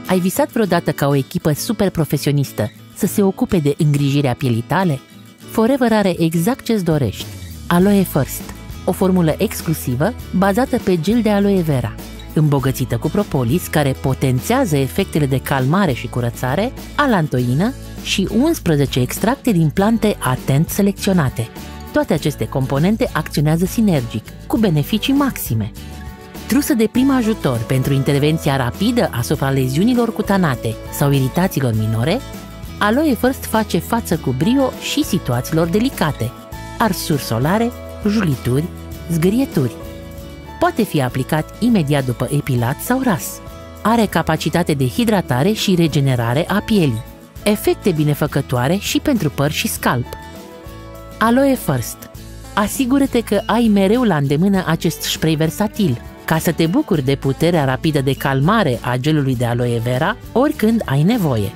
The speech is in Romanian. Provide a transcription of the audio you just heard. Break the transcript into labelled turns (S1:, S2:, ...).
S1: Ai visat vreodată ca o echipă super profesionistă să se ocupe de îngrijirea pielii tale? Forever are exact ce-ți dorești. Aloe First, o formulă exclusivă bazată pe gel de aloe vera, îmbogățită cu propolis care potențează efectele de calmare și curățare, alantoină și 11 extracte din plante atent selecționate. Toate aceste componente acționează sinergic, cu beneficii maxime. Trusă de prim ajutor pentru intervenția rapidă asupra leziunilor cutanate sau iritațiilor minore, Aloe First face față cu brio și situațiilor delicate, arsuri solare, julituri, zgârieturi. Poate fi aplicat imediat după epilat sau ras. Are capacitate de hidratare și regenerare a pielii, efecte binefăcătoare și pentru păr și scalp. Aloe First. Asigură-te că ai mereu la îndemână acest spray versatil, ca să te bucuri de puterea rapidă de calmare a gelului de aloe vera oricând ai nevoie.